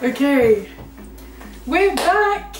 Okay, we're back.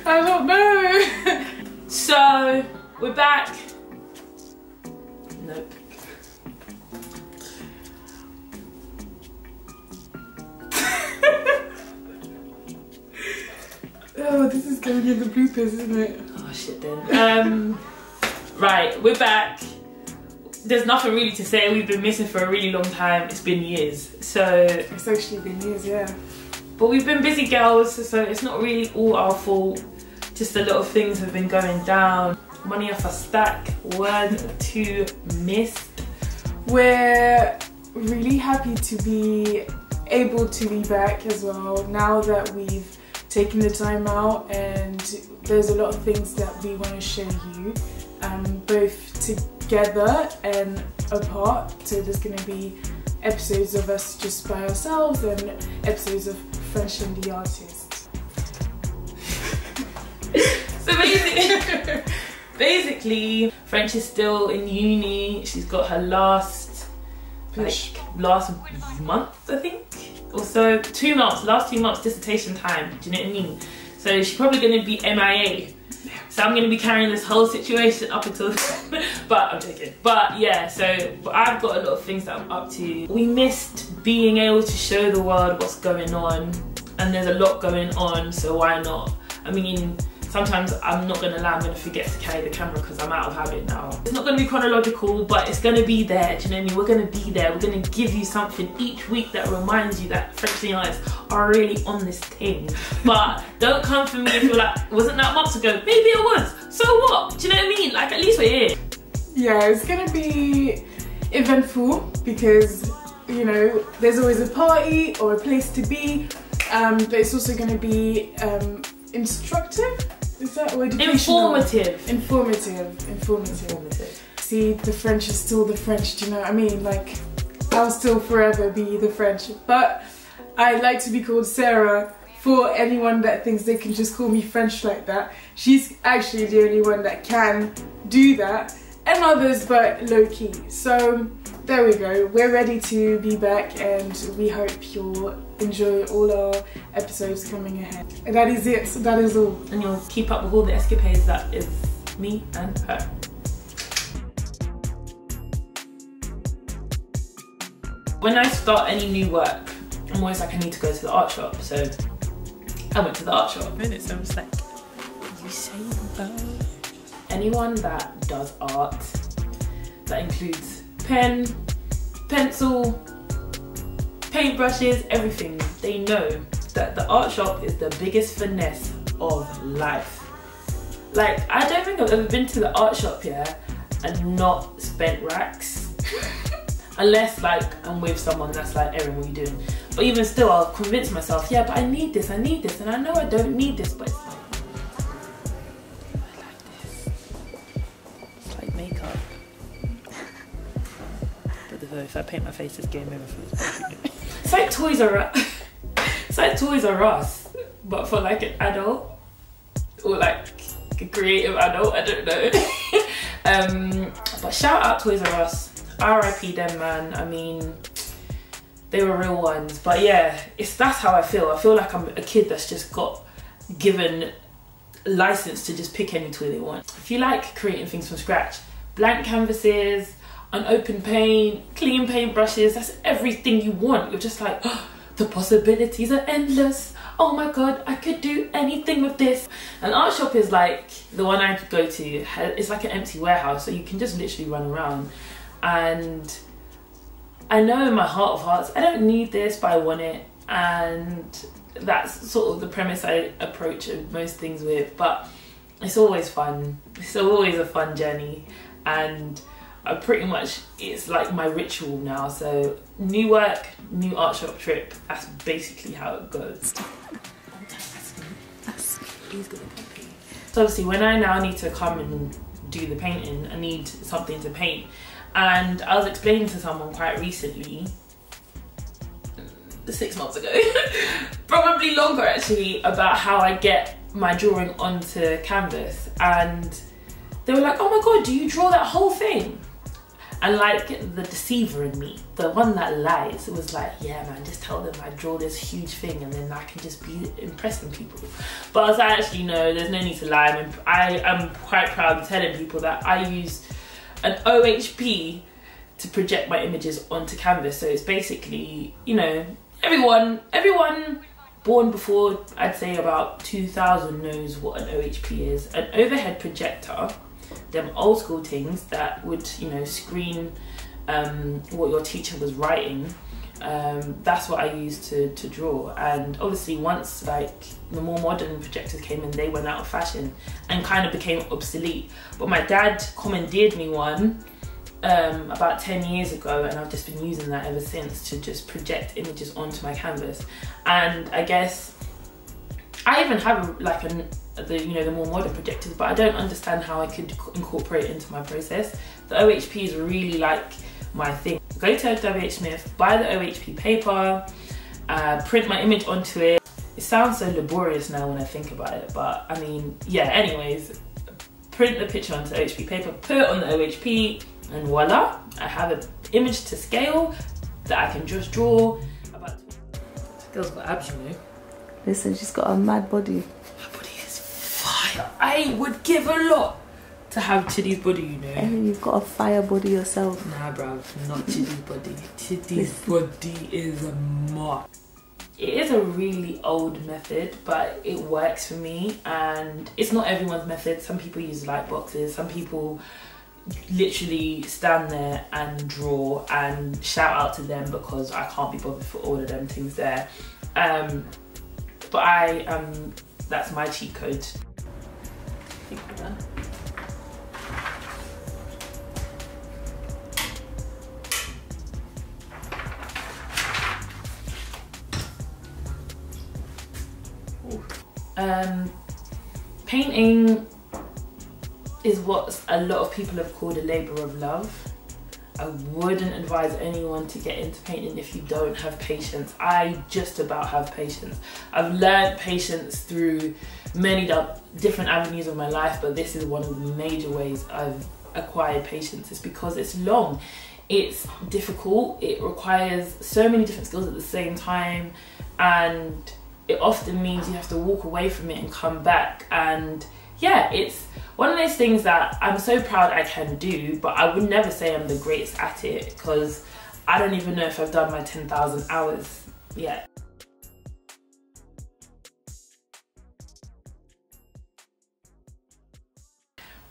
I don't know. So, we're back. Nope. Oh, this is going in the bloopers, isn't it? Oh shit then. Right, we're back. There's nothing really to say. We've been missing for a really long time. It's been years. So it's actually been years, yeah. But we've been busy girls, so it's not really all our fault. Just a lot of things have been going down. Money off a stack, word to missed. We're really happy to be able to be back as well now that we've taken the time out, and there's a lot of things that we want to show you, both together and apart. So there's going to be episodes of us just by ourselves and episodes of French and the artist. So basically, French is still in uni. She's got her last month, I think, or so. 2 months, last 2 months dissertation time. Do you know what I mean? So she's probably going to be MIA. So I'm going to be carrying this whole situation up until, but I'm joking. But yeah, but I've got a lot of things that I'm up to. We missed being able to show the world what's going on, and there's a lot going on, so why not? I mean, sometimes I'm not going to lie, I'm going to forget to carry the camera because I'm out of habit now. It's not going to be chronological, but it's going to be there, do you know what I mean? We're going to be there, we're going to give you something each week that reminds you that French and the artists are really on this thing. But don't come for me if you're like, wasn't that months ago? Maybe it was, so what? Do you know what I mean? Like, at least we're here. Yeah, it's going to be eventful because, you know, there's always a party or a place to be, but it's also going to be instructive. Is that or educational? Informative. See, the French is still the French, do you know what I mean? Like, I'll still forever be the French. But I like to be called Sarah for anyone that thinks they can just call me French like that. She's actually the only one that can do that, and others, but low-key. So there we go. We're ready to be back, and we hope you'll enjoy all our episodes coming ahead. And that is it. That is all. And you'll keep up with all the escapades that is me and her. When I start any new work, I'm always like, I need to go to the art shop. So I went to the art shop. And it sounds like you say anyone that does art, that includes pen, pencil, paintbrushes, everything, they know that the art shop is the biggest finesse of life. Like, I don't think I've ever been to the art shop, yeah, and not spent racks. Unless, like, I'm with someone that's like, Erin, what are you doing? But even still, I'll convince myself, yeah, but I need this, and I know I don't need this, but it's like, I like this. It's like makeup. But if I paint my face, it's game over for this. It's like Toys R Us. It's like Toys R Us, but for like an adult, or like a creative adult, I don't know. But shout out Toys R Us. RIP them, man. I mean, they were real ones. But yeah, that's how I feel. I feel like I'm a kid that's just got given license to just pick any toy they want. If you like creating things from scratch, blank canvases, unopened paint, clean paint brushes, that's everything you want. You're just like, oh, the possibilities are endless. Oh my god, I could do anything with this. An art shop is like the one I go to. It's like an empty warehouse, so you can just literally run around. And I know in my heart of hearts, I don't need this, but I want it. And that's sort of the premise I approach most things with. But it's always fun. It's always a fun journey. And I pretty much, it's like my ritual now. So new work, new art shop trip. That's basically how it goes. So obviously when I now need to come and do the painting, I need something to paint. And I was explaining to someone quite recently, 6 months ago, probably longer actually, about how I get my drawing onto canvas. And they were like, oh my god, do you draw that whole thing? And like the deceiver in me, the one that lies, it was like, yeah man, just tell them I draw this huge thing and then I can just be impressing people. But I was like, actually no, there's no need to lie. I am quite proud of telling people that I use an OHP to project my images onto canvas. So it's basically, you know, everyone born before, I'd say about 2000 knows what an OHP is. An overhead projector, them old school things that would, you know, screen what your teacher was writing. That's what I used to draw. And obviously once like the more modern projectors came in, they went out of fashion and kind of became obsolete. But my dad commandeered me one about 10 years ago, and I've just been using that ever since to just project images onto my canvas. And I guess I even have like the more modern projectors, but I don't understand how I could incorporate it into my process. The OHP is really like my thing. Go to WH Smith, buy the OHP paper, print my image onto it. It sounds so laborious now when I think about it, but I mean, yeah, anyways, print the picture onto OHP paper, put it on the OHP, and voila, I have an image to scale that I can just draw. This girl's got abs, you know. Listen, she's got a mad body. Her body is fire. I would give a lot to have Chidi's body, you know. And you've got a fire body yourself. Nah, bruv, not Chidi's body. Chidi's body is a mod. It is a really old method, but it works for me, and it's not everyone's method. Some people use light boxes, some people literally stand there and draw, and shout out to them because I can't be bothered for all of them things there. But that's my cheat code. Painting is what a lot of people have called a labour of love. I wouldn't advise anyone to get into painting if you don't have patience. I just about have patience. I've learned patience through many different avenues of my life, but this is one of the major ways I've acquired patience. It's because it's long, it's difficult, it requires so many different skills at the same time, and it often means you have to walk away from it and come back. And yeah, it's one of those things that I'm so proud I can do, but I would never say I'm the greatest at it because I don't even know if I've done my 10,000 hours yet.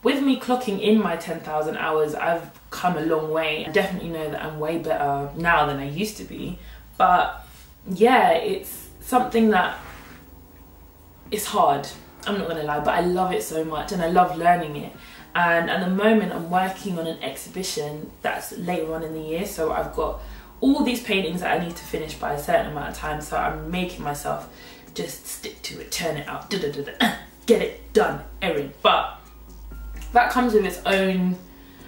With me clocking in my 10,000 hours, I've come a long way. I definitely know that I'm way better now than I used to be. But yeah, it's something that is hard. I'm not gonna lie, but I love it so much and I love learning it. And at the moment I'm working on an exhibition that's later on in the year, so I've got all these paintings that I need to finish by a certain amount of time, so I'm making myself just stick to it, turn it out, get it done, Erin. But that comes with its own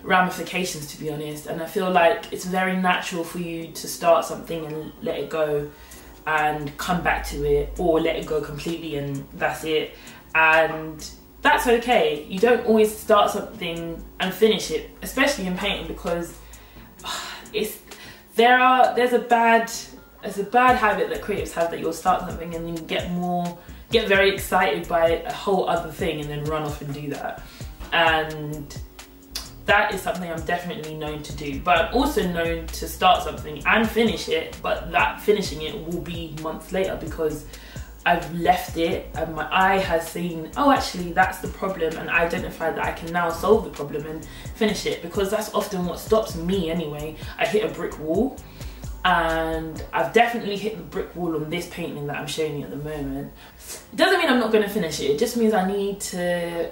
ramifications, to be honest, and I feel like it's very natural for you to start something and let it go and come back to it, or let it go completely and that's it. And that's okay. You don't always start something and finish it, especially in painting, because there's a bad habit that creatives have, that you'll start something and then you get very excited by a whole other thing and then run off and do that. And that is something I'm definitely known to do. But I'm also known to start something and finish it, but that finishing it will be months later because I've left it and my eye has seen, oh actually that's the problem, and identified that I can now solve the problem and finish it, because that's often what stops me anyway. I hit a brick wall, and I've definitely hit the brick wall on this painting that I'm showing you at the moment. It doesn't mean I'm not going to finish it, it just means I need to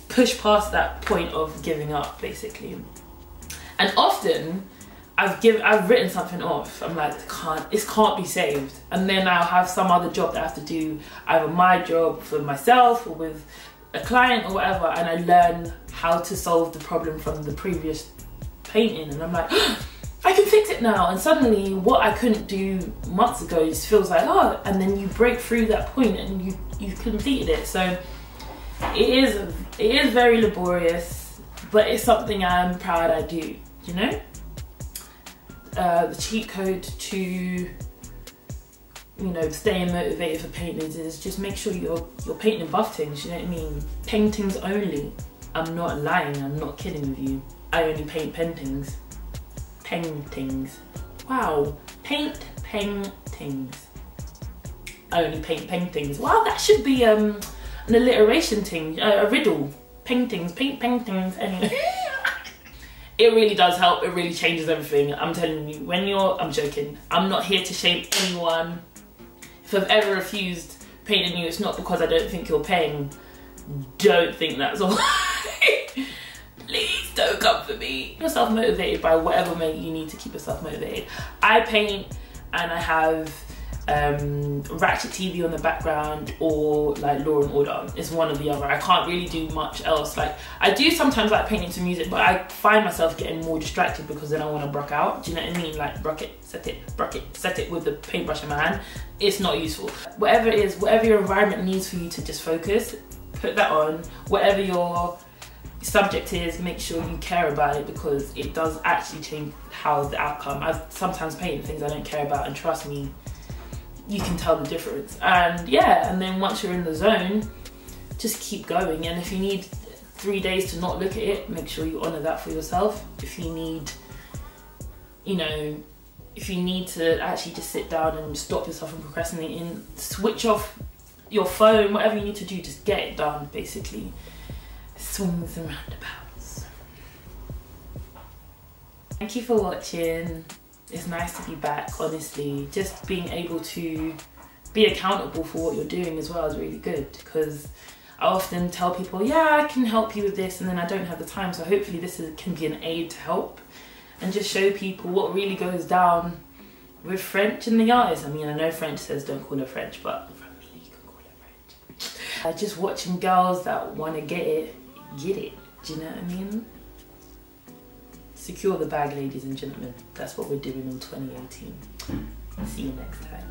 push past that point of giving up, basically. And often I've written something off. I'm like, it can't be saved. And then I'll have some other job that I have to do, either my job for myself or with a client or whatever, and I learn how to solve the problem from the previous painting, and I'm like, oh, I can fix it now. And suddenly what I couldn't do months ago just feels like, oh, and then you break through that point and you've completed it. So it is very laborious, but it's something I'm proud I do, you know? The cheat code to, you know, staying motivated for painting is just make sure you're painting buff things, you know what I mean? Paintings only. I'm not lying, I'm not kidding with you. I only paint paintings. Paintings. Wow. Paintings. I only paint paintings. Wow, that should be an alliteration thing, a riddle. Paintings, paintings, anyway. It really does help, it really changes everything. I'm telling you, I'm joking. I'm not here to shame anyone. If I've ever refused painting you, it's not because I don't think you're paying. Don't think that's all. Please don't come for me. Keep yourself motivated by whatever way you need to keep yourself motivated. I paint and I have Ratchet TV on the background, or like Law and Order. It's one or the other. I can't really do much else. Like, I do sometimes like painting to music, but I find myself getting more distracted because then I want to bruck out. Do you know what I mean? Like, bruck it, set it with the paintbrush in my hand. It's not useful. Whatever it is, whatever your environment needs for you to just focus, put that on. Whatever your subject is, make sure you care about it, because it does actually change how the outcome. I've sometimes painted things I don't care about, and trust me, you can tell the difference. And yeah, and then once you're in the zone, just keep going. And if you need 3 days to not look at it, make sure you honor that for yourself. If you need, you know, if you need to actually just sit down and stop yourself from procrastinating, switch off your phone, whatever you need to do, just get it done, basically. Swings and roundabouts. Thank you for watching. It's nice to be back, honestly. Just being able to be accountable for what you're doing as well is really good, because I often tell people, yeah, I can help you with this, and then I don't have the time. So hopefully this can be an aid to help and just show people what really goes down with French and the artist. I mean, I know French says don't call her French, but from me you can call her French. Just watching girls that want to get it. Do you know what I mean? Secure the bag, ladies and gentlemen. That's what we're doing in 2018. See you next time.